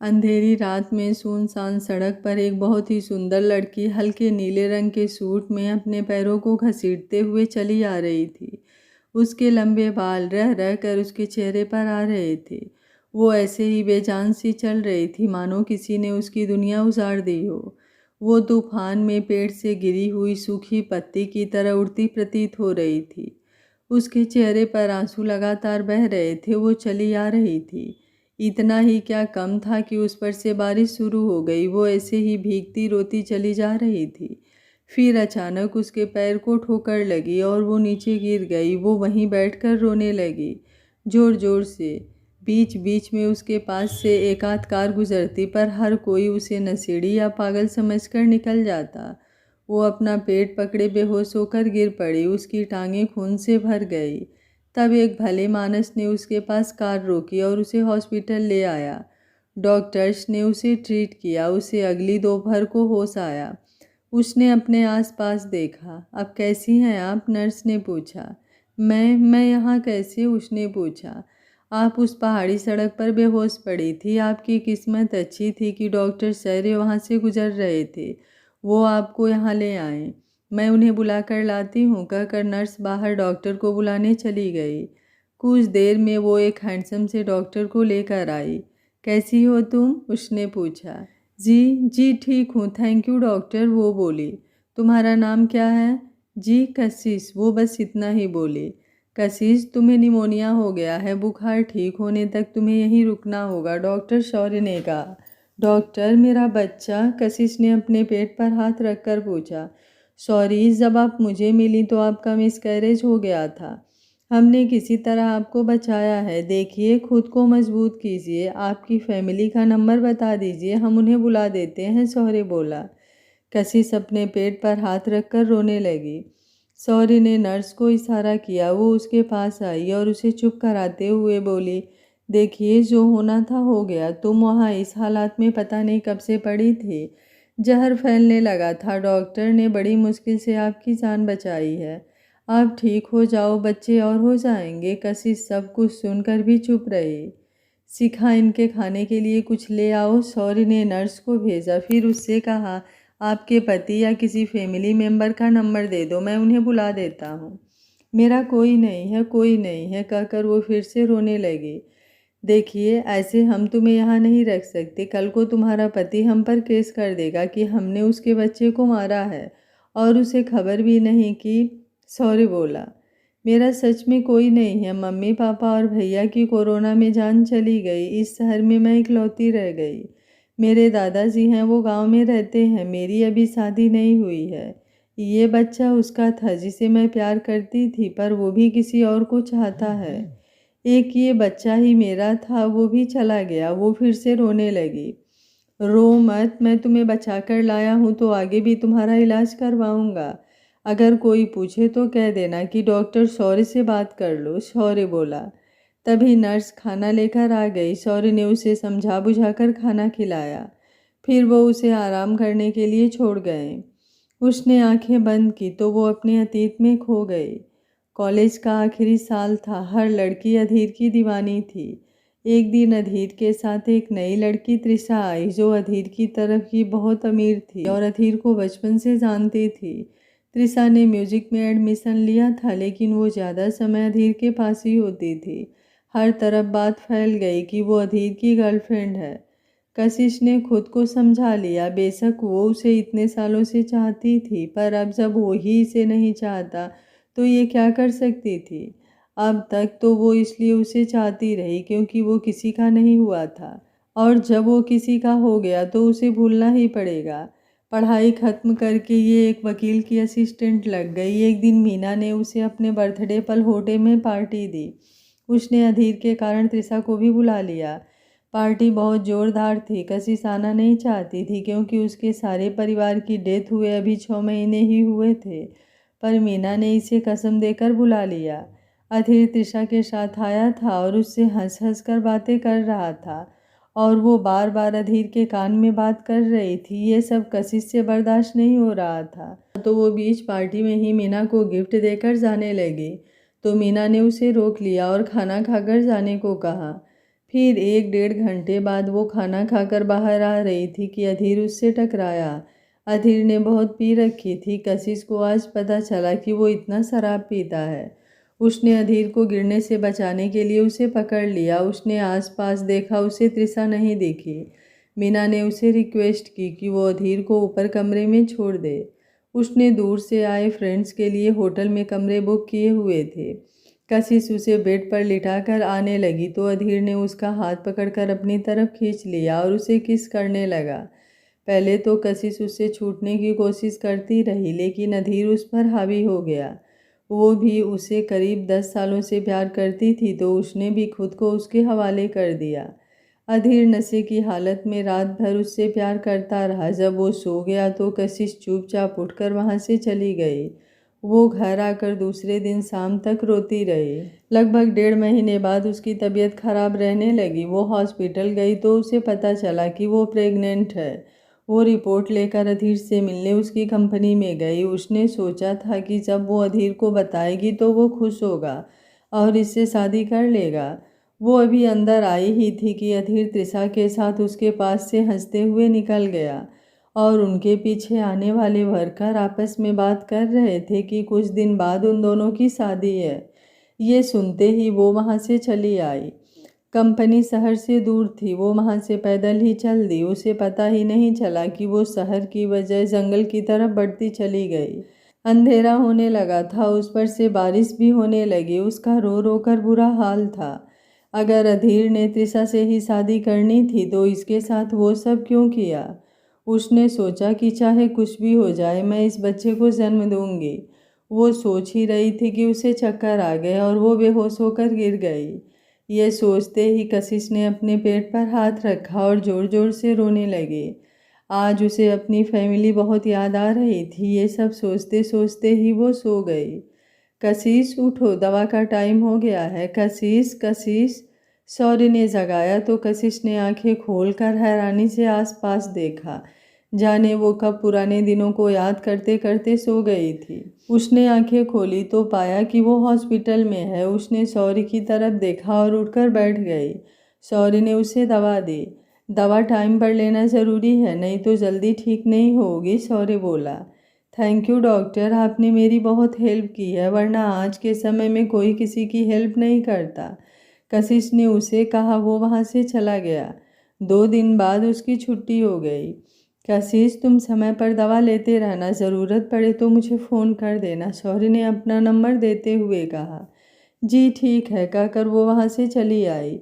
अंधेरी रात में सुनसान सड़क पर एक बहुत ही सुंदर लड़की हल्के नीले रंग के सूट में अपने पैरों को घसीटते हुए चली आ रही थी। उसके लंबे बाल रह रह कर उसके चेहरे पर आ रहे थे। वो ऐसे ही बेजान सी चल रही थी मानो किसी ने उसकी दुनिया उजाड़ दी हो। वो तूफान में पेड़ से गिरी हुई सूखी पत्ती की तरह उड़ती प्रतीत हो रही थी। उसके चेहरे पर आंसू लगातार बह रहे थे। वो चली आ रही थी। इतना ही क्या कम था कि उस पर से बारिश शुरू हो गई। वो ऐसे ही भीगती रोती चली जा रही थी। फिर अचानक उसके पैर को ठोकर लगी और वो नीचे गिर गई। वो वहीं बैठकर रोने लगी, जोर जोर से। बीच बीच में उसके पास से एक आध कार गुजरती, पर हर कोई उसे नशेड़ी या पागल समझकर निकल जाता। वो अपना पेट पकड़े बेहोश होकर गिर पड़ी। उसकी टांगें खून से भर गई। तब एक भले मानस ने उसके पास कार रोकी और उसे हॉस्पिटल ले आया। डॉक्टर्स ने उसे ट्रीट किया। उसे अगली दोपहर को होश आया। उसने अपने आसपास देखा। अब कैसी हैं आप? नर्स ने पूछा। मैं यहाँ कैसे? उसने पूछा। आप उस पहाड़ी सड़क पर बेहोश पड़ी थी। आपकी किस्मत अच्छी थी कि डॉक्टर सर वहाँ से गुजर रहे थे। वो आपको यहाँ ले आए। मैं उन्हें बुला कर लाती हूँ, कहकर नर्स बाहर डॉक्टर को बुलाने चली गई। कुछ देर में वो एक हैंडसम से डॉक्टर को लेकर आई। कैसी हो तुम? उसने पूछा। जी जी ठीक हूँ, थैंक यू डॉक्टर, वो बोली। तुम्हारा नाम क्या है? जी कशिश, वो बस इतना ही बोली। कशिश, तुम्हें निमोनिया हो गया है। बुखार ठीक होने तक तुम्हें यहीं रुकना होगा, डॉक्टर शौर्य ने कहा। डॉक्टर, मेरा बच्चा? कशिश ने अपने पेट पर हाथ रखकर पूछा। सॉरी, जब आप मुझे मिली तो आपका मिसकैरेज हो गया था। हमने किसी तरह आपको बचाया है। देखिए, खुद को मजबूत कीजिए। आपकी फैमिली का नंबर बता दीजिए, हम उन्हें बुला देते हैं, शौर्य बोला। कशिश अपने पेट पर हाथ रखकर रोने लगी। शौर्य ने नर्स को इशारा किया। वो उसके पास आई और उसे चुप कराते हुए बोली, देखिए, जो होना था हो गया। तुम वहाँ इस हालात में पता नहीं कब से पड़ी थी। जहर फैलने लगा था। डॉक्टर ने बड़ी मुश्किल से आपकी जान बचाई है। आप ठीक हो जाओ, बच्चे और हो जाएंगे। कशिश सब कुछ सुनकर भी चुप रही। शिखा, इनके खाने के लिए कुछ ले आओ, शौर्य ने नर्स को भेजा। फिर उससे कहा, आपके पति या किसी फैमिली मेंबर का नंबर दे दो, मैं उन्हें बुला देता हूँ। मेरा कोई नहीं है, कोई नहीं है, कहकर वो फिर से रोने लगी। देखिए, ऐसे हम तुम्हें यहाँ नहीं रख सकते। कल को तुम्हारा पति हम पर केस कर देगा कि हमने उसके बच्चे को मारा है और उसे खबर भी नहीं की। सॉरी बोला। मेरा सच में कोई नहीं है। मम्मी पापा और भैया की कोरोना में जान चली गई। इस शहर में मैं इकलौती रह गई। मेरे दादाजी हैं, वो गांव में रहते हैं। मेरी अभी शादी नहीं हुई है। ये बच्चा उसका था जिसे मैं प्यार करती थी, पर वो भी किसी और को चाहता है। एक ये बच्चा ही मेरा था, वो भी चला गया। वो फिर से रोने लगी। रो मत, मैं तुम्हें बचा कर लाया हूँ तो आगे भी तुम्हारा इलाज करवाऊंगा। अगर कोई पूछे तो कह देना कि डॉक्टर शौर्य से बात कर लो, शौर्य बोला। तभी नर्स खाना लेकर आ गई। शौर्य ने उसे समझा बुझाकर खाना खिलाया। फिर वो उसे आराम करने के लिए छोड़ गए। उसने आंखें बंद की तो वो अपने अतीत में खो गई। कॉलेज का आखिरी साल था। हर लड़की अधीर की दीवानी थी। एक दिन अधीर के साथ एक नई लड़की त्रिशा आई, जो अधीर की तरफ की बहुत अमीर थी और अधीर को बचपन से जानती थी। त्रिशा ने म्यूजिक में एडमिशन लिया था, लेकिन वो ज़्यादा समय अधीर के पास ही होती थी। हर तरफ बात फैल गई कि वो अधीर की गर्लफ्रेंड है। कशिश ने खुद को समझा लिया। बेशक वो उसे इतने सालों से चाहती थी, पर अब जब वो ही इसे नहीं चाहता तो ये क्या कर सकती थी। अब तक तो वो इसलिए उसे चाहती रही क्योंकि वो किसी का नहीं हुआ था, और जब वो किसी का हो गया तो उसे भूलना ही पड़ेगा। पढ़ाई खत्म करके ये एक वकील की असिस्टेंट लग गई। एक दिन मीना ने उसे अपने बर्थडे पर होटल में पार्टी दी। उसने अधीर के कारण त्रिशा को भी बुला लिया। पार्टी बहुत जोरदार थी। कशिश आना नहीं चाहती थी क्योंकि उसके सारे परिवार की डेथ हुए अभी 6 महीने ही हुए थे, पर मीना ने इसे कसम देकर बुला लिया। अधीर त्रिशा के साथ आया था और उससे हंस हंस कर बातें कर रहा था, और वो बार बार अधीर के कान में बात कर रही थी। ये सब कशिश से बर्दाश्त नहीं हो रहा था, तो वो बीच पार्टी में ही मीना को गिफ्ट देकर जाने लगी। तो मीना ने उसे रोक लिया और खाना खाकर जाने को कहा। फिर 1 डेढ़ घंटे बाद वो खाना खाकर बाहर आ रही थी कि अधीर उससे टकराया। अधीर ने बहुत पी रखी थी। कशिश को आज पता चला कि वो इतना शराब पीता है। उसने अधीर को गिरने से बचाने के लिए उसे पकड़ लिया। उसने आसपास देखा, उसे तृषा नहीं दिखी। मीना ने उसे रिक्वेस्ट की कि वो अधीर को ऊपर कमरे में छोड़ दे। उसने दूर से आए फ्रेंड्स के लिए होटल में कमरे बुक किए हुए थे। कशिश उसे बेड पर लिटाकर आने लगी तो अधीर ने उसका हाथ पकड़कर अपनी तरफ खींच लिया और उसे किस करने लगा। पहले तो कशिश उससे छूटने की कोशिश करती रही, लेकिन अधीर उस पर हावी हो गया। वो भी उसे करीब 10 सालों से प्यार करती थी तो उसने भी खुद को उसके हवाले कर दिया। अधीर नशे की हालत में रात भर उससे प्यार करता रहा। जब वो सो गया तो कशिश चुपचाप उठकर वहाँ से चली गई। वो घर आकर दूसरे दिन शाम तक रोती रही। लगभग 1.5 महीने बाद उसकी तबीयत खराब रहने लगी। वो हॉस्पिटल गई तो उसे पता चला कि वो प्रेग्नेंट है। वो रिपोर्ट लेकर अधीर से मिलने उसकी कंपनी में गई। उसने सोचा था कि जब वो अधीर को बताएगी तो वो खुश होगा और इससे शादी कर लेगा। वो अभी अंदर आई ही थी कि अधीर तृषा के साथ उसके पास से हंसते हुए निकल गया और उनके पीछे आने वाले वर्कर आपस में बात कर रहे थे कि कुछ दिन बाद उन दोनों की शादी है। ये सुनते ही वो वहाँ से चली आई। कंपनी शहर से दूर थी। वो वहाँ से पैदल ही चल दी। उसे पता ही नहीं चला कि वो शहर की बजाय जंगल की तरफ बढ़ती चली गई। अंधेरा होने लगा था, उस पर से बारिश भी होने लगी। उसका रो रो कर बुरा हाल था। अगर अधीर ने तृषा से ही शादी करनी थी तो इसके साथ वो सब क्यों किया। उसने सोचा कि चाहे कुछ भी हो जाए मैं इस बच्चे को जन्म दूंगी। वो सोच ही रही थी कि उसे चक्कर आ गए और वो बेहोश होकर गिर गई। ये सोचते ही कशिश ने अपने पेट पर हाथ रखा और जोर जोर से रोने लगी। आज उसे अपनी फैमिली बहुत याद आ रही थी। ये सब सोचते सोचते ही वो सो गई। कशिश उठो, दवा का टाइम हो गया है। कशिश कशिश। सौर्य ने जगाया तो कशिश ने आंखें खोलकर हैरानी से आसपास देखा। जाने वो कब पुराने दिनों को याद करते करते सो गई थी। उसने आंखें खोली तो पाया कि वो हॉस्पिटल में है। उसने सौर्य की तरफ देखा और उठकर बैठ गई। सौर्य ने उसे दवा दी। दवा टाइम पर लेना ज़रूरी है, नहीं तो जल्दी ठीक नहीं होगी, सौर्य बोला। थैंक यू डॉक्टर, आपने मेरी बहुत हेल्प की है, वरना आज के समय में कोई किसी की हेल्प नहीं करता, कशिश ने उसे कहा। वो वहाँ से चला गया। 2 दिन बाद उसकी छुट्टी हो गई। कशिश, तुम समय पर दवा लेते रहना, ज़रूरत पड़े तो मुझे फ़ोन कर देना, सौर्य ने अपना नंबर देते हुए कहा। जी ठीक है, कहकर वो वहाँ से चली आई।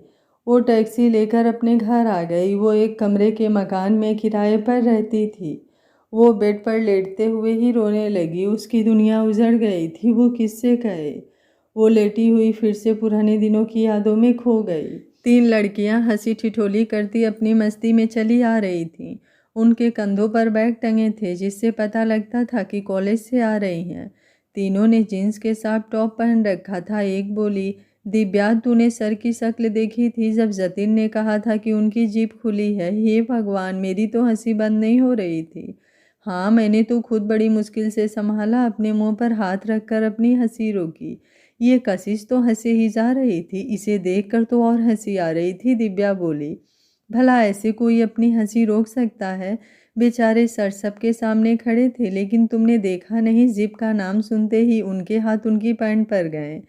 वो टैक्सी लेकर अपने घर आ गई। वो एक कमरे के मकान में किराए पर रहती थी। वो बेड पर लेटते हुए ही रोने लगी। उसकी दुनिया उजड़ गई थी। वो किससे कहे। वो लेटी हुई फिर से पुराने दिनों की यादों में खो गई। 3 लड़कियां हंसी ठिठोली करती अपनी मस्ती में चली आ रही थीं। उनके कंधों पर बैग टंगे थे जिससे पता लगता था कि कॉलेज से आ रही हैं। तीनों ने जीन्स के साथ टॉप पहन रखा था। एक बोली, दिव्या, तूने सर की शक्ल देखी थी जब जतिन ने कहा था कि उनकी जीप खुली है। हे भगवान, मेरी तो हंसी बंद नहीं हो रही थी। हाँ, मैंने तो खुद बड़ी मुश्किल से संभाला, अपने मुंह पर हाथ रखकर अपनी हंसी रोकी। ये कशिश तो हंसे ही जा रही थी, इसे देखकर तो और हंसी आ रही थी। दिव्या बोली, भला ऐसे कोई अपनी हंसी रोक सकता है। बेचारे सर सबके सामने खड़े थे, लेकिन तुमने देखा नहीं, जिप का नाम सुनते ही उनके हाथ उनकी पैंट पर गए।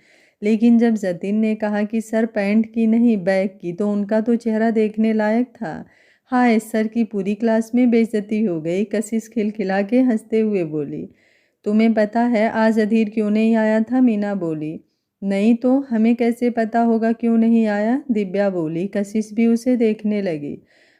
लेकिन जब जतिन ने कहा कि सर पैंट की नहीं बैग की, तो उनका तो चेहरा देखने लायक था। हाय, सर की पूरी क्लास में बेइज्जती हो गई। कशिश खिलखिला के हंसते हुए बोली। तुम्हें पता है आज अधीर क्यों नहीं आया था? मीना बोली। नहीं तो हमें कैसे पता होगा क्यों नहीं आया? दिव्या बोली। कशिश भी उसे देखने लगी।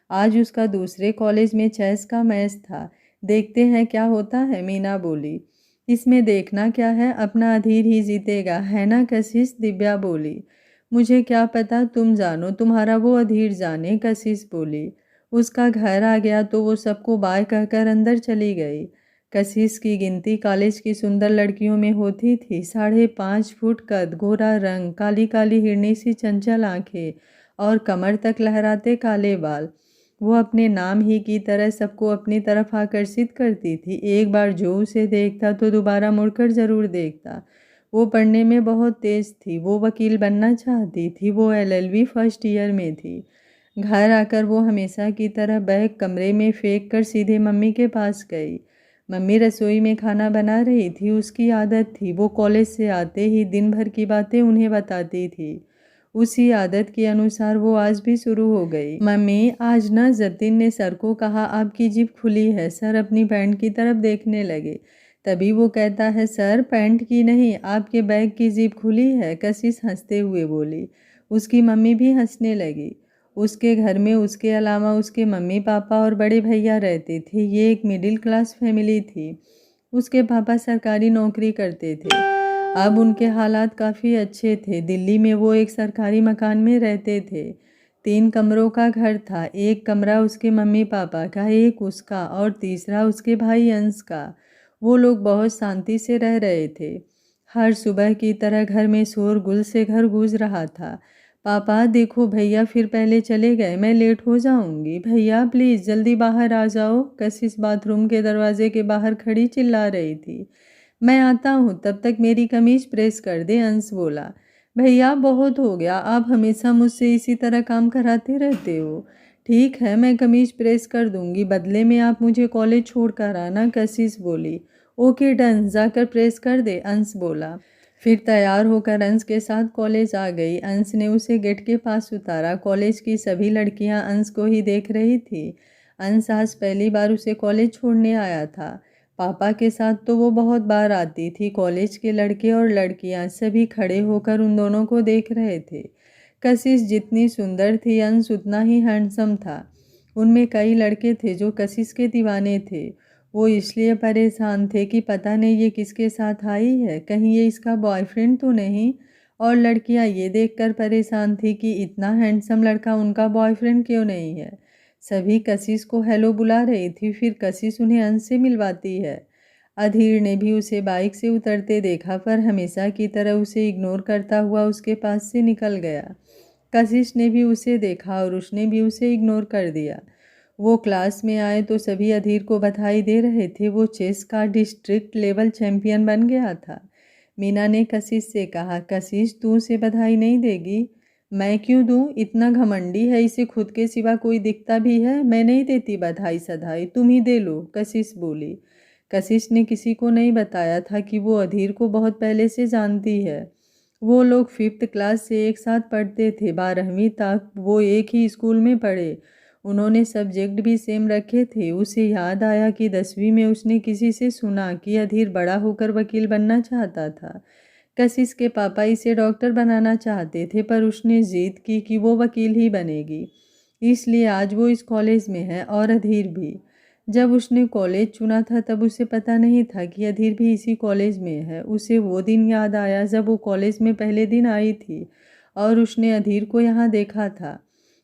आज उसका दूसरे कॉलेज में चेस का मैच था, देखते हैं क्या होता है, मीना बोली। इसमें देखना क्या है, अपना अधीर ही जीतेगा, है ना कशिश? दिव्या बोली। मुझे क्या पता, तुम जानो, तुम्हारा वो अधीर जाने, कशिश बोली। उसका घर आ गया तो वो सबको बाय कहकर अंदर चली गई। कशिश की गिनती कॉलेज की सुंदर लड़कियों में होती थी। 5.5 फुट कद, गोरा रंग, काली काली हिरनी सी चंचल आंखें और कमर तक लहराते काले बाल। वो अपने नाम ही की तरह सबको अपनी तरफ आकर्षित करती थी। एक बार जो उसे देखता तो दोबारा मुड़कर जरूर देखता। वो पढ़ने में बहुत तेज़ थी, वो वकील बनना चाहती थी, वो एलएलबी फर्स्ट ईयर में थी। घर आकर वो हमेशा की तरह बैग कमरे में फेंक कर सीधे मम्मी के पास गई। मम्मी रसोई में खाना बना रही थी, उसकी आदत थी, वो कॉलेज से आते ही दिन भर की बातें उन्हें बताती थी। उसी आदत के अनुसार वो आज भी शुरू हो गई। मम्मी, आज ना जतिन ने सर को कहा आपकी जिप खुली है। सर अपनी पैंट की तरफ देखने लगे। तभी वो कहता है सर पैंट की नहीं, आपके बैग की जिप खुली है। कशिश हंसते हुए बोली। उसकी मम्मी भी हंसने लगी। उसके घर में उसके अलावा उसके मम्मी पापा और बड़े भैया रहते थे। ये एक मिडिल क्लास फैमिली थी। उसके पापा सरकारी नौकरी करते थे। अब उनके हालात काफ़ी अच्छे थे। दिल्ली में वो एक सरकारी मकान में रहते थे। 3 कमरों का घर था। एक कमरा उसके मम्मी पापा का, एक उसका और तीसरा उसके भाई अंश का। वो लोग बहुत शांति से रह रहे थे। हर सुबह की तरह घर में शोरगुल से घर गूंज रहा था। पापा देखो भैया फिर पहले चले गए, मैं लेट हो जाऊंगी। भैया प्लीज़ जल्दी बाहर आ जाओ। कशिश बाथरूम के दरवाजे के बाहर खड़ी चिल्ला रही थी। मैं आता हूँ, तब तक मेरी कमीज प्रेस कर दे। अंश बोला। भैया बहुत हो गया, आप हमेशा मुझसे इसी तरह काम कराते रहते हो। ठीक है, मैं कमीज प्रेस कर दूंगी, बदले में आप मुझे कॉलेज छोड़ कर आना। कशिश बोली। ओके डन, जाकर प्रेस कर दे। अंश बोला। फिर तैयार होकर अंश के साथ कॉलेज आ गई। अंश ने उसे गेट के पास उतारा। कॉलेज की सभी लड़कियां अंश को ही देख रही थी। अंश आज पहली बार उसे कॉलेज छोड़ने आया था। पापा के साथ तो वो बहुत बार आती थी। कॉलेज के लड़के और लड़कियां सभी खड़े होकर उन दोनों को देख रहे थे। कशिश जितनी सुंदर थी, अंश उतना ही हैंडसम था। उनमें कई लड़के थे जो कशिश के दीवाने थे। वो इसलिए परेशान थे कि पता नहीं ये किसके साथ आई है, कहीं ये इसका बॉयफ्रेंड तो नहीं। और लड़कियां ये देखकर परेशान थी कि इतना हैंडसम लड़का उनका बॉयफ्रेंड क्यों नहीं है। सभी कशिश को हेलो बुला रही थी, फिर कशिश उन्हें अंश से मिलवाती है। अधीर ने भी उसे बाइक से उतरते देखा, पर हमेशा की तरह उसे इग्नोर करता हुआ उसके पास से निकल गया। कशिश ने भी उसे देखा और उसने भी उसे इग्नोर कर दिया। वो क्लास में आए तो सभी अधीर को बधाई दे रहे थे। वो चेस का डिस्ट्रिक्ट लेवल चैंपियन बन गया था। मीना ने कशिश से कहा, कशिश तू उसे बधाई नहीं देगी? मैं क्यों दूं? इतना घमंडी है, इसे खुद के सिवा कोई दिखता भी है? मैं नहीं देती बधाई सधाई, तुम ही दे लो। कशिश बोली। कशिश ने किसी को नहीं बताया था कि वो अधीर को बहुत पहले से जानती है। वो लोग 5th क्लास से एक साथ पढ़ते थे। 12वीं तक वो एक ही स्कूल में पढ़े। उन्होंने सब्जेक्ट भी सेम रखे थे। उसे याद आया कि 10वीं में उसने किसी से सुना कि अधीर बड़ा होकर वकील बनना चाहता था। कशिश के पापा इसे डॉक्टर बनाना चाहते थे, पर उसने जिद की कि वो वकील ही बनेगी। इसलिए आज वो इस कॉलेज में है और अधीर भी। जब उसने कॉलेज चुना था तब उसे पता नहीं था कि अधीर भी इसी कॉलेज में है। उसे वो दिन याद आया जब वो कॉलेज में पहले दिन आई थी और उसने अधीर को यहाँ देखा था।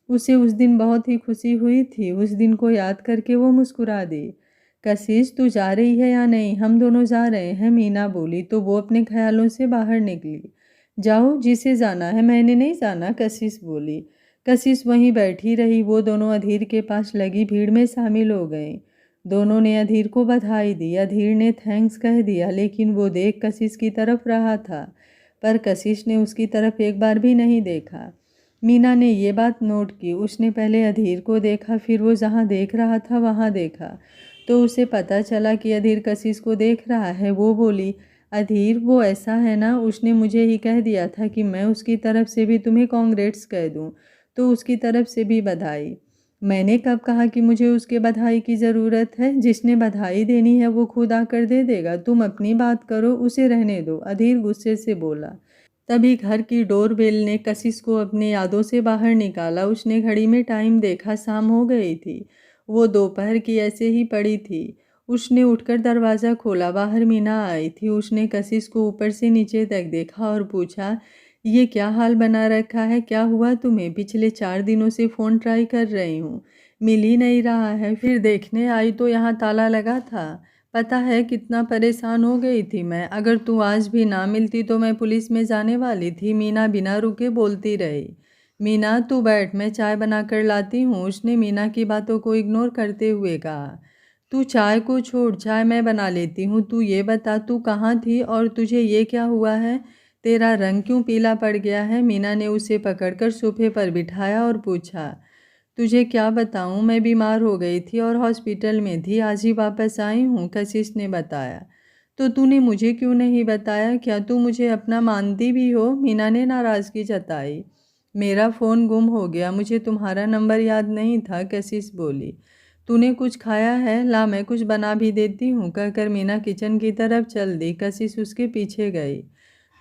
उसे उस दिन बहुत ही खुशी हुई थी। उस दिन को याद करके वो मुस्कुरा दी। कशिश तू जा रही है या नहीं? हम दोनों जा रहे हैं, मीना बोली तो वो अपने ख्यालों से बाहर निकली। जाओ, जिसे जाना है, मैंने नहीं जाना, कशिश बोली। कशिश वहीं बैठी रही। वो दोनों अधीर के पास लगी भीड़ में शामिल हो गए। दोनों ने अधीर को बधाई दी। अधीर ने थैंक्स कह दिया, लेकिन वो देख कशिश की तरफ रहा था, पर कशिश ने उसकी तरफ एक बार भी नहीं देखा। मीना ने ये बात नोट की। उसने पहले अधीर को देखा, फिर वो जहाँ देख रहा था वहाँ देखा, तो उसे पता चला कि अधीर कशिश को देख रहा है। वो बोली, अधीर वो ऐसा है ना, उसने मुझे ही कह दिया था कि मैं उसकी तरफ से भी तुम्हें कॉन्ग्रेट्स कह दूँ, तो उसकी तरफ से भी बधाई। मैंने कब कहा कि मुझे उसके बधाई की ज़रूरत है? जिसने बधाई देनी है वो खुद आकर दे देगा। तुम अपनी बात करो, उसे रहने दो, अधीर गुस्से से बोला। तभी घर की डोरबेल ने कशिश को अपने यादों से बाहर निकाला। उसने घड़ी में टाइम देखा, शाम हो गई थी। वो दोपहर की ऐसे ही पड़ी थी। उसने उठकर दरवाज़ा खोला। बाहर मीना आई थी। उसने कशिश को ऊपर से नीचे तक देखा और पूछा, ये क्या हाल बना रखा है? क्या हुआ तुम्हें? पिछले 4 दिनों से फ़ोन ट्राई कर रही हूँ, मिल ही नहीं रहा है। फिर देखने आई तो यहाँ ताला लगा था। पता है कितना परेशान हो गई थी मैं। अगर तू आज भी ना मिलती तो मैं पुलिस में जाने वाली थी। मीना बिना रुके बोलती रही। मीना तू बैठ, मैं चाय बना कर लाती हूँ, उसने मीना की बातों को इग्नोर करते हुए कहा। तू चाय को छोड़, चाय मैं बना लेती हूँ। तू ये बता, तू कहाँ थी और तुझे ये क्या हुआ है? तेरा रंग क्यों पीला पड़ गया है? मीना ने उसे पकड़कर सोफे पर बिठाया और पूछा। तुझे क्या बताऊँ, मैं बीमार हो गई थी और हॉस्पिटल में थी, आज ही वापस आई हूँ, कशिश ने बताया। तो तूने मुझे क्यों नहीं बताया? क्या तू मुझे अपना मानती भी हो? मीना ने नाराज़गी जताई। मेरा फ़ोन गुम हो गया, मुझे तुम्हारा नंबर याद नहीं था, कशिश बोली। तूने कुछ खाया है? ला मैं कुछ बना भी देती हूँ, कहकर मीना किचन की तरफ चल दी। कशिश उसके पीछे गई।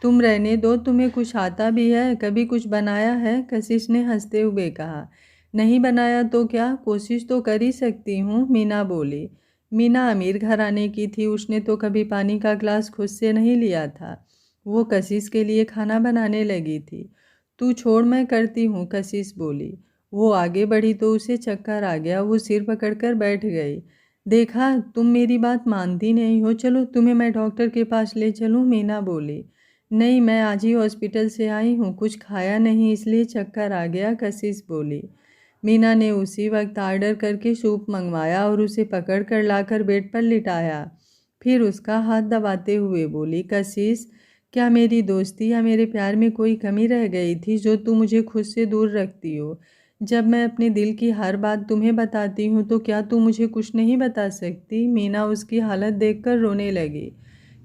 तुम रहने दो, तुम्हें कुछ आता भी है? कभी कुछ बनाया है? कशिश ने हंसते हुए कहा। नहीं बनाया तो क्या, कोशिश तो कर ही सकती हूँ, मीना बोली। मीना अमीर घराने की थी, उसने तो कभी पानी का ग्लास खुद से नहीं लिया था। वो कशिश के लिए खाना बनाने लगी थी। तू छोड़, मैं करती हूँ, कशिश बोली। वो आगे बढ़ी तो उसे चक्कर आ गया, वो सिर पकड़कर बैठ गई। देखा, तुम मेरी बात मानती नहीं हो, चलो तुम्हें मैं डॉक्टर के पास ले चलूँ, मीना बोली। नहीं, मैं आज ही हॉस्पिटल से आई हूँ, कुछ खाया नहीं इसलिए चक्कर आ गया, कशिश बोली। मीना ने उसी वक्त ऑर्डर करके सूप मंगवाया और उसे पकड़ कर लाकर बेड पर लिटाया। फिर उसका हाथ दबाते हुए बोली, कशिश, क्या मेरी दोस्ती या मेरे प्यार में कोई कमी रह गई थी जो तू मुझे खुद से दूर रखती हो? जब मैं अपने दिल की हर बात तुम्हें बताती हूँ तो क्या तू मुझे कुछ नहीं बता सकती? मीना उसकी हालत देखकर रोने लगी।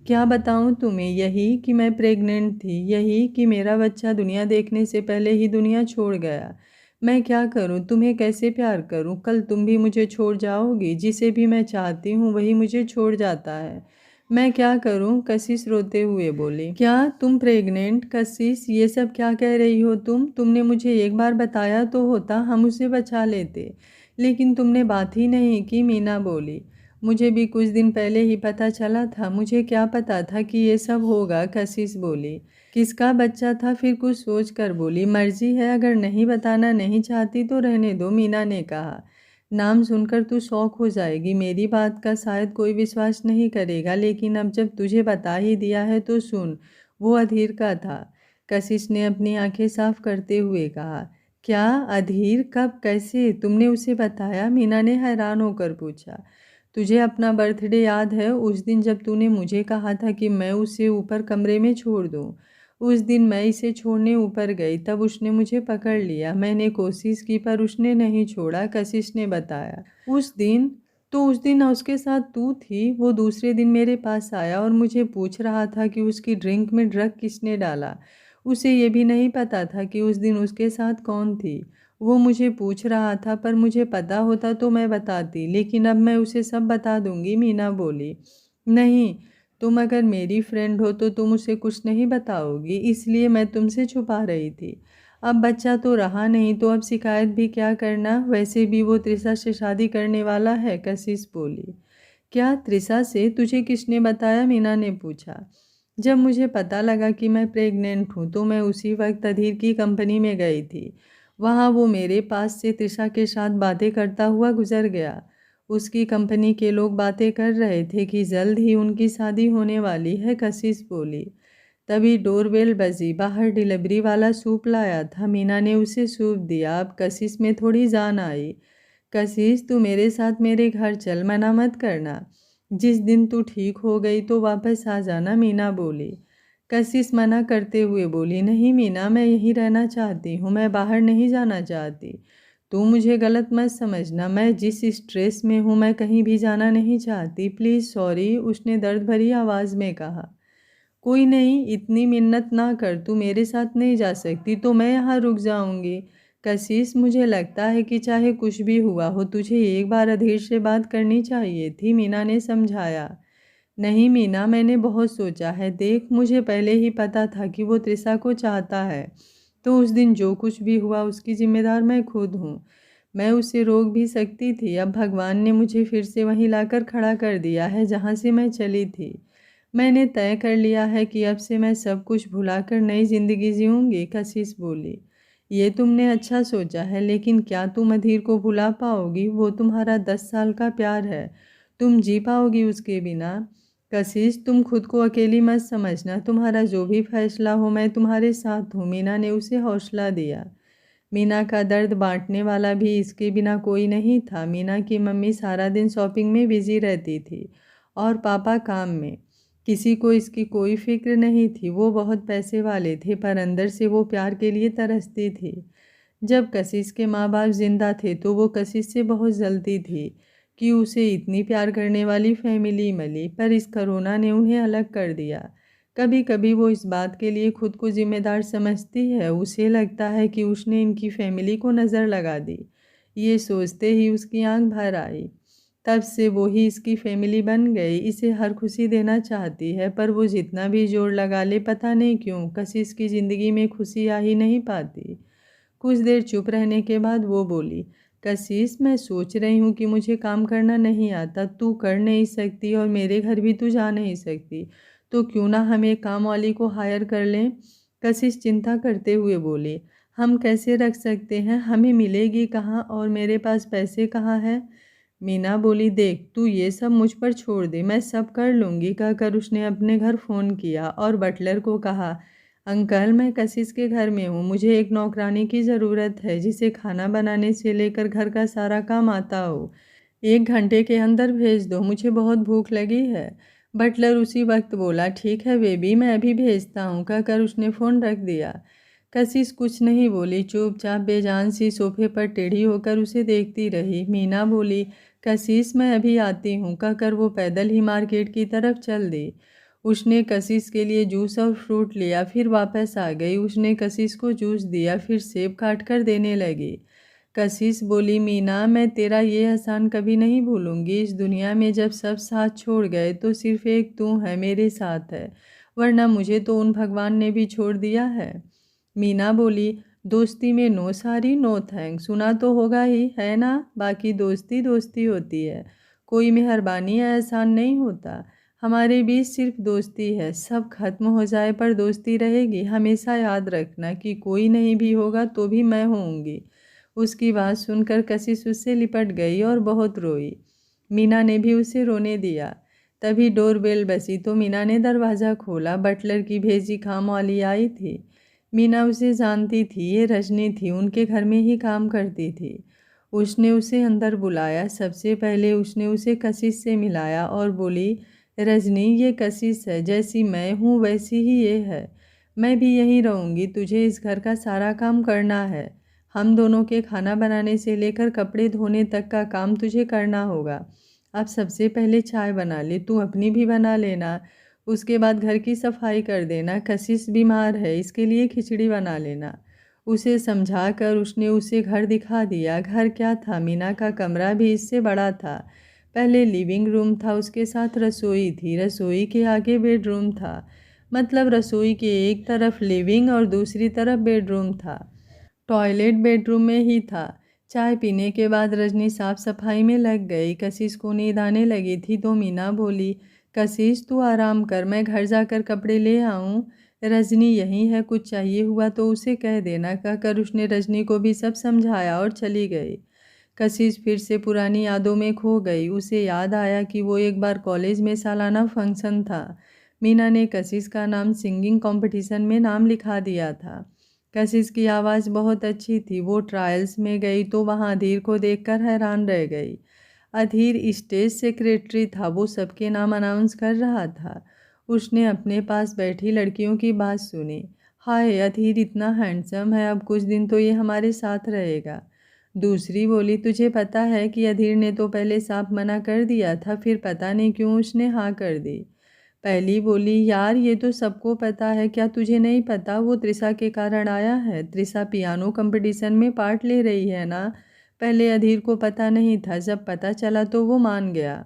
क्या बताऊँ तुम्हें? यही कि मैं प्रेग्नेंट थी, यही कि मेरा बच्चा दुनिया देखने से पहले ही दुनिया छोड़ गया। मैं क्या करूँ, तुम्हें कैसे प्यार करूँ? कल तुम भी मुझे छोड़ जाओगी, जिसे भी मैं चाहती हूँ वही मुझे छोड़ जाता है। मैं क्या करूँ? कशिश रोते हुए बोली। क्या तुम प्रेग्नेंट? कशिश, ये सब क्या कह रही हो तुम? तुमने मुझे एक बार बताया तो होता, हम उसे बचा लेते, लेकिन तुमने बात ही नहीं की, मीना बोली। मुझे भी कुछ दिन पहले ही पता चला था, मुझे क्या पता था कि ये सब होगा, कशिश बोली। किसका बच्चा था? फिर कुछ सोच कर बोली। मर्जी है, अगर नहीं बताना नहीं चाहती तो रहने दो, मीना ने कहा। नाम सुनकर तू शौक हो जाएगी, मेरी बात का शायद कोई विश्वास नहीं करेगा, लेकिन अब जब तुझे बता ही दिया है तो सुन, वो अधीर का था। कशिश ने अपनी आंखें साफ करते हुए कहा। क्या? अधीर? कब? कैसे? तुमने उसे बताया? मीना ने हैरान होकर पूछा। तुझे अपना बर्थडे याद है? उस दिन जब तूने मुझे कहा था कि मैं उसे ऊपर कमरे में छोड़ दूँ। उस दिन मैं इसे छोड़ने ऊपर गई, तब उसने मुझे पकड़ लिया। मैंने कोशिश की पर उसने नहीं छोड़ा, कशिश ने बताया। उस दिन? तो उस दिन उसके साथ तू थी? वो दूसरे दिन मेरे पास आया और मुझे पूछ रहा था कि उसकी ड्रिंक में ड्रग किसने डाला। उसे ये भी नहीं पता था कि उस दिन उसके साथ कौन थी। वो मुझे पूछ रहा था, पर मुझे पता होता तो मैं बताती, लेकिन अब मैं उसे सब बता दूंगी, मीना बोली। नहीं, तुम अगर मेरी फ्रेंड हो तो तुम उसे कुछ नहीं बताओगी, इसलिए मैं तुमसे छुपा रही थी। अब बच्चा तो रहा नहीं तो अब शिकायत भी क्या करना, वैसे भी वो त्रिशा से शादी करने वाला है, कशिश बोली। क्या त्रिशा से? तुझे किसने बताया? मीना ने पूछा। जब मुझे पता लगा कि मैं प्रेग्नेंट हूँ तो मैं उसी वक्त अधीर की कंपनी में गई थी। वहाँ वो मेरे पास से त्रिशा के साथ बातें करता हुआ गुजर गया। उसकी कंपनी के लोग बातें कर रहे थे कि जल्द ही उनकी शादी होने वाली है, कशिश बोली। तभी डोरबेल बजी, बाहर डिलीवरी वाला सूप लाया था, मीना ने उसे सूप दिया। अब कशिश में थोड़ी जान आई। कशिश, तू मेरे साथ मेरे घर चल, मना मत करना। जिस दिन तू ठीक हो गई तो वापस आ जाना, मीना बोली। कशिश मना करते हुए बोली, नहीं मीना, मैं यहीं रहना चाहती हूँ, मैं बाहर नहीं जाना चाहती। तू मुझे गलत मत समझना, मैं जिस स्ट्रेस में हूँ मैं कहीं भी जाना नहीं चाहती, प्लीज़ सॉरी, उसने दर्द भरी आवाज़ में कहा। कोई नहीं, इतनी मिन्नत ना कर, तू मेरे साथ नहीं जा सकती तो मैं यहाँ रुक जाऊँगी। कशिश, मुझे लगता है कि चाहे कुछ भी हुआ हो तुझे एक बार अधीर से बात करनी चाहिए थी, मीना ने समझाया। नहीं मीना, मैंने बहुत सोचा है, देख मुझे पहले ही पता था कि वो त्रिशा को चाहता है, तो उस दिन जो कुछ भी हुआ उसकी जिम्मेदार मैं खुद हूँ। मैं उसे रोक भी सकती थी, अब भगवान ने मुझे फिर से वहीं लाकर खड़ा कर दिया है जहाँ से मैं चली थी। मैंने तय कर लिया है कि अब से मैं सब कुछ भुलाकर नई जिंदगी जीऊँगी, कशिश बोली। ये तुमने अच्छा सोचा है, लेकिन क्या तुम अधीर को भुला पाओगी? वो तुम्हारा 10 साल का प्यार है, तुम जी पाओगी उसके बिना? कशिश, तुम खुद को अकेली मत समझना, तुम्हारा जो भी फैसला हो मैं तुम्हारे साथ हूँ, मीना ने उसे हौसला दिया। मीना का दर्द बांटने वाला भी इसके बिना कोई नहीं था। मीना की मम्मी सारा दिन शॉपिंग में बिजी रहती थी और पापा काम में। किसी को इसकी कोई फिक्र नहीं थी। वो बहुत पैसे वाले थे पर अंदर से वो प्यार के लिए तरसती थी। जब कशिश के माँ बाप जिंदा थे तो वो कशिश से बहुत जलती थी कि उसे इतनी प्यार करने वाली फैमिली मिली, पर इस कोरोना ने उन्हें अलग कर दिया। कभी कभी वो इस बात के लिए खुद को जिम्मेदार समझती है। उसे लगता है कि उसने इनकी फैमिली को नज़र लगा दी। ये सोचते ही उसकी आंख भर आई। तब से वो ही इसकी फैमिली बन गई। इसे हर खुशी देना चाहती है पर वो जितना भी जोर लगा ले पता नहीं क्यों कशिश की ज़िंदगी में खुशी आ ही नहीं पाती। कुछ देर चुप रहने के बाद वो बोली, कशिश मैं सोच रही हूँ कि मुझे काम करना नहीं आता, तू कर नहीं सकती और मेरे घर भी तू जा नहीं सकती, तो क्यों ना हम एक काम वाली को हायर कर लें। कशिश चिंता करते हुए बोली, हम कैसे रख सकते हैं, हमें मिलेगी कहाँ और मेरे पास पैसे कहाँ हैं। मीना बोली, देख तू ये सब मुझ पर छोड़ दे, मैं सब कर लूँगी। कहकर उसने अपने घर फ़ोन किया और बटलर को कहा, अंकल मैं कशिश के घर में हूँ, मुझे एक नौकरानी की ज़रूरत है जिसे खाना बनाने से लेकर घर का सारा काम आता हो। 1 घंटे के अंदर भेज दो, मुझे बहुत भूख लगी है। बटलर उसी वक्त बोला, ठीक है बेबी मैं अभी भेजता हूँ। कहकर उसने फ़ोन रख दिया। कशिश कुछ नहीं बोली, चुपचाप बेजान सी सोफे पर टेढ़ी होकर उसे देखती रही। मीना बोली, कशिश मैं अभी आती हूँ। कहकर वो पैदल ही मार्केट की तरफ चल दी। उसने कशिश के लिए जूस और फ्रूट लिया, फिर वापस आ गई। उसने कशिश को जूस दिया, फिर सेब काट कर देने लगी। कशिश बोली, मीना मैं तेरा ये एहसान कभी नहीं भूलूंगी। इस दुनिया में जब सब साथ छोड़ गए तो सिर्फ एक तू है मेरे साथ है, वरना मुझे तो उन भगवान ने भी छोड़ दिया है। मीना बोली, दोस्ती में नो सारी नो थैंक, सुना तो होगा ही है ना, बाकी दोस्ती दोस्ती होती है, कोई मेहरबानी या एहसान नहीं होता। हमारे बीच सिर्फ दोस्ती है, सब खत्म हो जाए पर दोस्ती रहेगी। हमेशा याद रखना कि कोई नहीं भी होगा तो भी मैं होऊंगी। उसकी बात सुनकर कशिश उससे लिपट गई और बहुत रोई। मीना ने भी उसे रोने दिया। तभी डोरबेल बजी तो मीना ने दरवाज़ा खोला। बटलर की भेजी काम वाली आई थी। मीना उसे जानती थी, ये रजनी थी, उनके घर में ही काम करती थी। उसने उसे अंदर बुलाया। सबसे पहले उसने उसे कशिश से मिलाया और बोली, रजनी ये कशिश है, जैसी मैं हूँ वैसी ही ये है। मैं भी यहीं रहूँगी, तुझे इस घर का सारा काम करना है। हम दोनों के खाना बनाने से लेकर कपड़े धोने तक का काम तुझे करना होगा। अब सबसे पहले चाय बना ले, तू अपनी भी बना लेना। उसके बाद घर की सफाई कर देना। कशिश बीमार है, इसके लिए खिचड़ी बना लेना। उसे समझाकर उसने उसे घर दिखा दिया। घर क्या था, मीना का कमरा भी इससे बड़ा था। पहले लिविंग रूम था, उसके साथ रसोई थी, रसोई के आगे बेडरूम था। मतलब रसोई के एक तरफ लिविंग और दूसरी तरफ बेडरूम था। टॉयलेट बेडरूम में ही था। चाय पीने के बाद रजनी साफ सफाई में लग गई। कशिश को नींद आने लगी थी तो मीना बोली, कशिश तू आराम कर, मैं घर जाकर कपड़े ले आऊं। रजनी यहीं है, कुछ चाहिए हुआ तो उसे कह देना। कहकर उसने रजनी को भी सब समझाया और चली गई। कशिश फिर से पुरानी यादों में खो गई। उसे याद आया कि वो एक बार कॉलेज में सालाना फंक्शन था। मीना ने कशिश का नाम सिंगिंग कंपटीशन में नाम लिखा दिया था। कशिश की आवाज़ बहुत अच्छी थी। वो ट्रायल्स में गई तो वहाँ अधीर को देखकर हैरान रह गई। अधीर स्टेज सेक्रेटरी था, वो सबके नाम अनाउंस कर रहा था। उसने अपने पास बैठी लड़कियों की बात सुनी। हाय अधीर इतना हैंडसम है, अब कुछ दिन तो ये हमारे साथ रहेगा। दूसरी बोली, तुझे पता है कि अधीर ने तो पहले साफ मना कर दिया था, फिर पता नहीं क्यों उसने हाँ कर दी। पहली बोली, यार ये तो सबको पता है, क्या तुझे नहीं पता, वो त्रिशा के कारण आया है। त्रिशा पियानो कंपटीशन में पार्ट ले रही है ना। पहले अधीर को पता नहीं था, जब पता चला तो वो मान गया।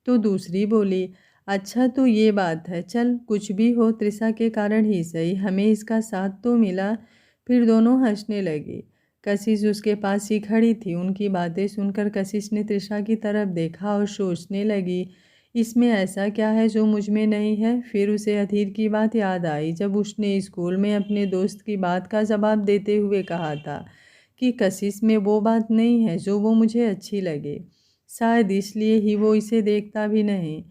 तो दूसरी बोली, अच्छा तो ये बात है, चल कुछ भी हो त्रिशा के कारण ही सही, हमें इसका साथ तो मिला। फिर दोनों हंसने लगी। कशिश उसके पास ही खड़ी थी। उनकी बातें सुनकर कशिश ने त्रिशा की तरफ देखा और सोचने लगी, इसमें ऐसा क्या है जो मुझ में नहीं है। फिर उसे अधीर की बात याद आई, जब उसने स्कूल में अपने दोस्त की बात का जवाब देते हुए कहा था कि कशिश में वो बात नहीं है जो वो मुझे अच्छी लगे। शायद इसलिए ही वो इसे देखता भी नहीं।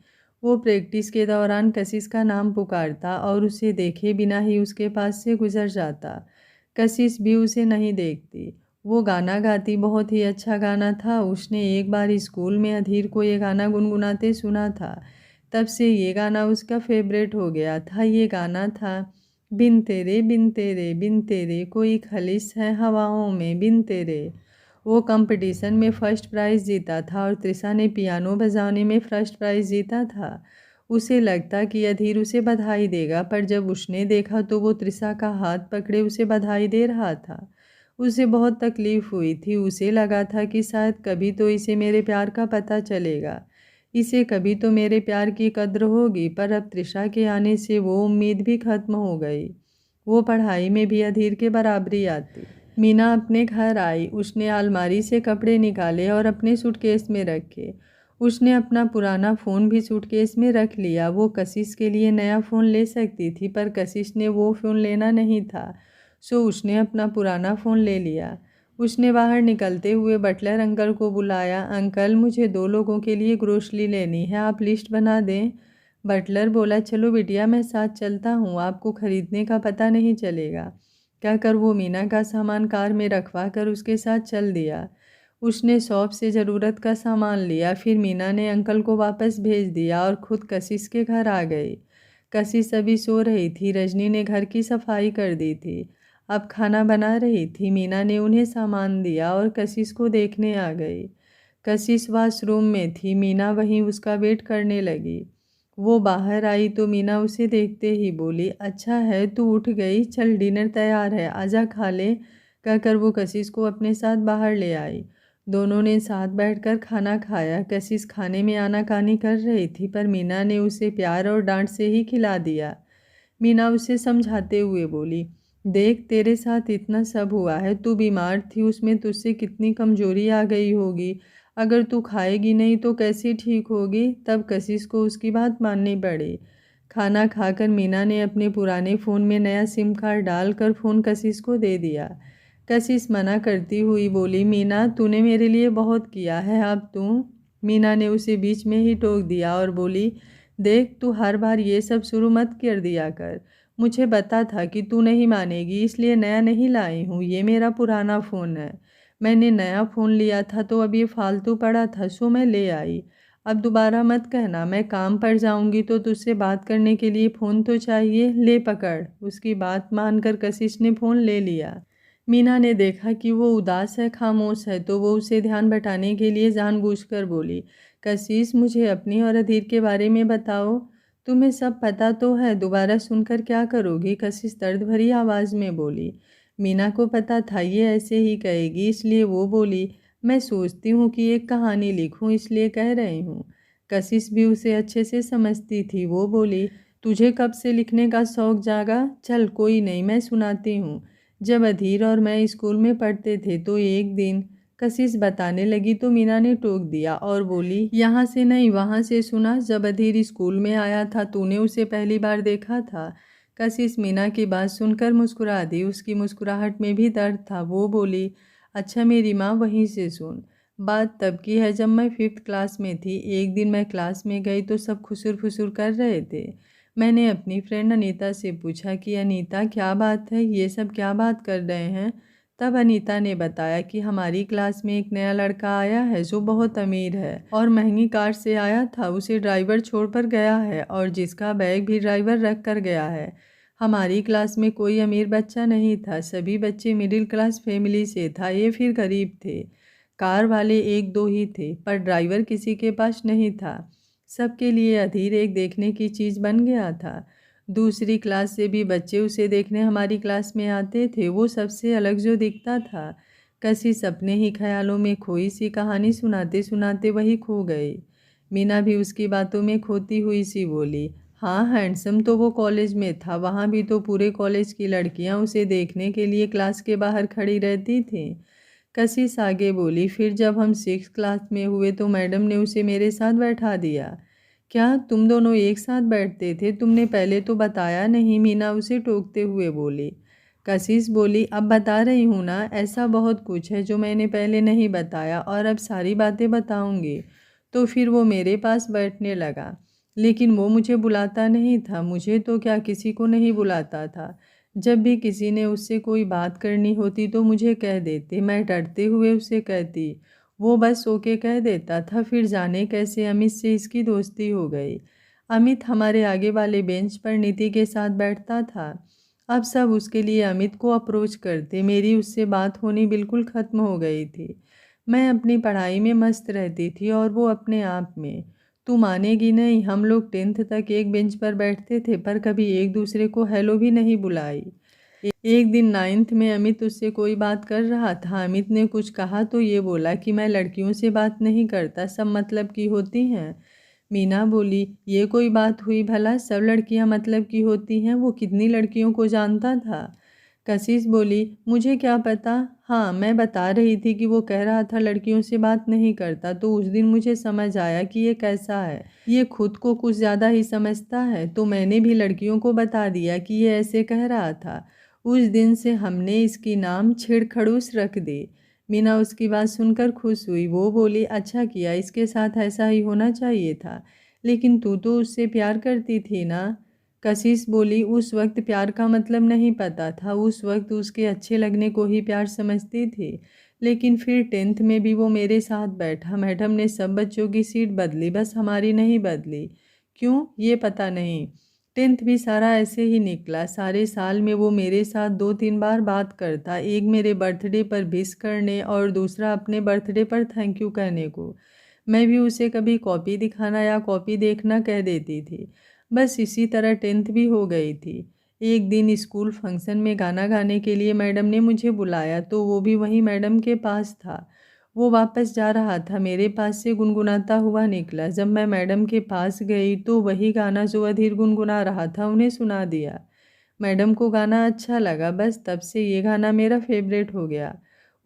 वो प्रैक्टिस के दौरान कशिश का नाम पुकारता और उसे देखे बिना ही उसके पास से गुजर जाता। कशिश भी उसे नहीं देखती। वो गाना गाती, बहुत ही अच्छा गाना था। उसने एक बार स्कूल में अधीर को ये गाना गुनगुनाते सुना था। तब से ये गाना उसका फेवरेट हो गया था। ये गाना था, बिन तेरे बिन तेरे बिन तेरे कोई खलिश है हवाओं में बिन तेरे। वो कंपटीशन में फ़र्स्ट प्राइज़ जीता था और तृषा ने पियानो बजाने में फ़र्स्ट प्राइज़ जीता था। उसे लगता कि अधीर उसे बधाई देगा, पर जब उसने देखा तो वो तृषा का हाथ पकड़े उसे बधाई दे रहा था। उसे बहुत तकलीफ़ हुई थी। उसे लगा था कि शायद कभी तो इसे मेरे प्यार का पता चलेगा, इसे कभी तो मेरे प्यार की कद्र होगी। पर अब तृषा के आने से वो उम्मीद भी खत्म हो गई। वो पढ़ाई में भी अधीर के बराबरी आती। मीना अपने घर आई। उसने अलमारी से कपड़े निकाले और अपने सूटकेस में रखे। उसने अपना पुराना फ़ोन भी सूटकेस में रख लिया। वो कशिश के लिए नया फ़ोन ले सकती थी, पर कशिश ने वो फ़ोन लेना नहीं था, सो उसने अपना पुराना फ़ोन ले लिया। उसने बाहर निकलते हुए बटलर अंकल को बुलाया। अंकल, मुझे 2 लोगों के लिए ग्रोसरी लेनी है, आप लिस्ट बना दें। बटलर बोला, चलो बिटिया, मैं साथ चलता हूँ, आपको खरीदने का पता नहीं चलेगा। कहकर वो मीना का सामान कार में रखवा कर उसके साथ चल दिया। उसने शॉप से ज़रूरत का सामान लिया। फिर मीना ने अंकल को वापस भेज दिया और खुद कशिश के घर आ गई। कशिश अभी सो रही थी। रजनी ने घर की सफाई कर दी थी, अब खाना बना रही थी। मीना ने उन्हें सामान दिया और कशिश को देखने आ गई। कशिश वॉशरूम में थी। मीना वहीं उसका वेट करने लगी। वो बाहर आई तो मीना उसे देखते ही बोली, अच्छा है तू उठ गई, चल डिनर तैयार है, आजा खा ले। कहकर वो कशिश को अपने साथ बाहर ले आई। दोनों ने साथ बैठकर खाना खाया। कशिश खाने में आनाकानी कर रही थी, पर मीना ने उसे प्यार और डांट से ही खिला दिया। मीना उसे समझाते हुए बोली, देख तेरे साथ इतना सब हुआ है, तू बीमार थी, उसमें तुझसे कितनी कमजोरी आ गई होगी। अगर तू खाएगी नहीं तो कैसे ठीक होगी। तब कशिश को उसकी बात माननी पड़ी। खाना खाकर मीना ने अपने पुराने फ़ोन में नया सिम कार्ड डालकर फ़ोन कशिश को दे दिया। कशिश मना करती हुई बोली, मीना तूने मेरे लिए बहुत किया है, अब तू। मीना ने उसे बीच में ही टोक दिया और बोली, देख तू हर बार ये सब शुरू मत कर दिया कर। मुझे पता था कि तू नहीं मानेगी, इसलिए नया नहीं लाई हूँ, ये मेरा पुराना फ़ोन है। मैंने नया फ़ोन लिया था तो अब ये फालतू पड़ा था, सो मैं ले आई। अब दोबारा मत कहना, मैं काम पर जाऊंगी तो तुझसे बात करने के लिए फ़ोन तो चाहिए, ले पकड़। उसकी बात मानकर कशिश ने फ़ोन ले लिया। मीना ने देखा कि वो उदास है, खामोश है, तो वो उसे ध्यान बटाने के लिए जानबूझकर बोली, कशिश मुझे अपनी और अधीर के बारे में बताओ। तुम्हें सब पता तो है, दोबारा सुनकर क्या करोगी। कशिश दर्द भरी आवाज़ में बोली। मीना को पता था ये ऐसे ही कहेगी, इसलिए वो बोली, मैं सोचती हूँ कि एक कहानी लिखूँ, इसलिए कह रही हूँ। कशिश भी उसे अच्छे से समझती थी। वो बोली, तुझे कब से लिखने का शौक़ जागा। चल कोई नहीं, मैं सुनाती हूँ। जब अधीर और मैं स्कूल में पढ़ते थे तो एक दिन, कशिश बताने लगी तो मीना ने टोक दिया और बोली, यहाँ से नहीं वहाँ से सुना। जब अधीर स्कूल में आया था तूने उसे पहली बार देखा था। कशिश मीना की बात सुनकर मुस्कुरा दी। उसकी मुस्कुराहट में भी दर्द था। वो बोली, अच्छा मेरी माँ, वहीं से सुन। बात तब की है जब मैं 5th क्लास में थी। एक दिन मैं क्लास में गई तो सब खुसुर फुसुर कर रहे थे। मैंने अपनी फ्रेंड अनीता से पूछा कि अनीता क्या बात है, ये सब क्या बात कर रहे हैं। तब अनीता ने बताया कि हमारी क्लास में एक नया लड़का आया है जो बहुत अमीर है और महंगी कार से आया था। उसे ड्राइवर छोड़कर गया है और जिसका बैग भी ड्राइवर रख कर गया है। हमारी क्लास में कोई अमीर बच्चा नहीं था, सभी बच्चे मिडिल क्लास फैमिली से था, ये फिर गरीब थे। कार वाले 1-2 ही थे, पर ड्राइवर किसी के पास नहीं था। सबके लिए अधीर एक देखने की चीज़ बन गया था। दूसरी क्लास से भी बच्चे उसे देखने हमारी क्लास में आते थे। वो सबसे अलग जो दिखता था। कशिश अपने ही ख्यालों में खोई सी कहानी सुनाते सुनाते वही खो गई। मीना भी उसकी बातों में खोती हुई सी बोली, हाँ हैंडसम तो वो कॉलेज में था, वहाँ भी तो पूरे कॉलेज की लड़कियाँ उसे देखने के लिए क्लास के बाहर खड़ी रहती थीं। कशिश आगे बोली, फिर जब हम 6th क्लास में हुए तो मैडम ने उसे मेरे साथ बैठा दिया। क्या तुम दोनों एक साथ बैठते थे, तुमने पहले तो बताया नहीं। मीना उसे टोकते हुए बोली। कशिश बोली, अब बता रही हूँ ना, ऐसा बहुत कुछ है जो मैंने पहले नहीं बताया और अब सारी बातें बताऊँगी। तो फिर वो मेरे पास बैठने लगा, लेकिन वो मुझे बुलाता नहीं था। मुझे तो क्या, किसी को नहीं बुलाता था। जब भी किसी ने उससे कोई बात करनी होती तो मुझे कह देते। मैं डरते हुए उसे कहती। वो बस ओके कह देता था। फिर जाने कैसे अमित से इसकी दोस्ती हो गई। अमित हमारे आगे वाले बेंच पर नीति के साथ बैठता था। अब सब उसके लिए अमित को अप्रोच करते। मेरी उससे बात होनी बिल्कुल ख़त्म हो गई थी। मैं अपनी पढ़ाई में मस्त रहती थी और वो अपने आप में। तू मानेगी नहीं, हम लोग 10th तक एक बेंच पर बैठते थे पर कभी एक दूसरे को हेलो भी नहीं बुलाई। एक दिन 9th में अमित उससे कोई बात कर रहा था। अमित ने कुछ कहा तो ये बोला कि मैं लड़कियों से बात नहीं करता, सब मतलब की होती हैं। मीना बोली, ये कोई बात हुई भला, सब लड़कियां मतलब की होती हैं। वो कितनी लड़कियों को जानता था। कशिश बोली, मुझे क्या पता। हाँ, मैं बता रही थी कि वो कह रहा था लड़कियों से बात नहीं करता, तो उस दिन मुझे समझ आया कि ये कैसा है। ये खुद को कुछ ज़्यादा ही समझता है। तो मैंने भी लड़कियों को बता दिया कि ये ऐसे कह रहा था। उस दिन से हमने इसकी नाम छेड़खड़ूस रख दी। मीना उसकी बात सुनकर खुश हुई। वो बोली, अच्छा किया, इसके साथ ऐसा ही होना चाहिए था। लेकिन तू तो उससे प्यार करती थी ना। कशिश बोली, उस वक्त प्यार का मतलब नहीं पता था। उस वक्त उसके अच्छे लगने को ही प्यार समझती थी। लेकिन फिर 10th में भी वो मेरे साथ बैठा। मैडम ने सब बच्चों की सीट बदली, बस हमारी नहीं बदली। क्यों, ये पता नहीं। 10th भी सारा ऐसे ही निकला। सारे साल में वो मेरे साथ 2-3 बार बात करता। एक मेरे बर्थडे पर विश करने और दूसरा अपने बर्थडे पर थैंक यू कहने को। मैं भी उसे कभी कॉपी दिखाना या कॉपी देखना कह देती थी। बस इसी तरह 10th भी हो गई थी। एक दिन स्कूल फंक्शन में गाना गाने के लिए मैडम ने मुझे बुलाया तो वो भी वहीं मैडम के पास था। वो वापस जा रहा था, मेरे पास से गुनगुनाता हुआ निकला। जब मैं मैडम के पास गई तो वही गाना जो अधीर गुनगुना रहा था उन्हें सुना दिया। मैडम को गाना अच्छा लगा, बस तब से ये गाना मेरा फेवरेट हो गया।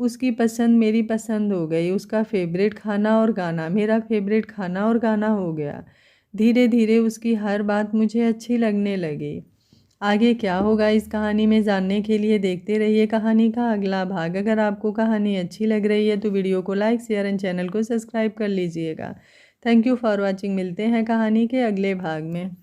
उसकी पसंद मेरी पसंद हो गई। उसका फेवरेट खाना और गाना मेरा फेवरेट खाना और गाना हो गया। धीरे धीरे उसकी हर बात मुझे अच्छी लगने लगी। आगे क्या होगा इस कहानी में जानने के लिए देखते रहिए कहानी का अगला भाग। अगर आपको कहानी अच्छी लग रही है तो वीडियो को लाइक, शेयर एंड चैनल को सब्सक्राइब कर लीजिएगा। Thank you for watching. मिलते हैं कहानी के अगले भाग में।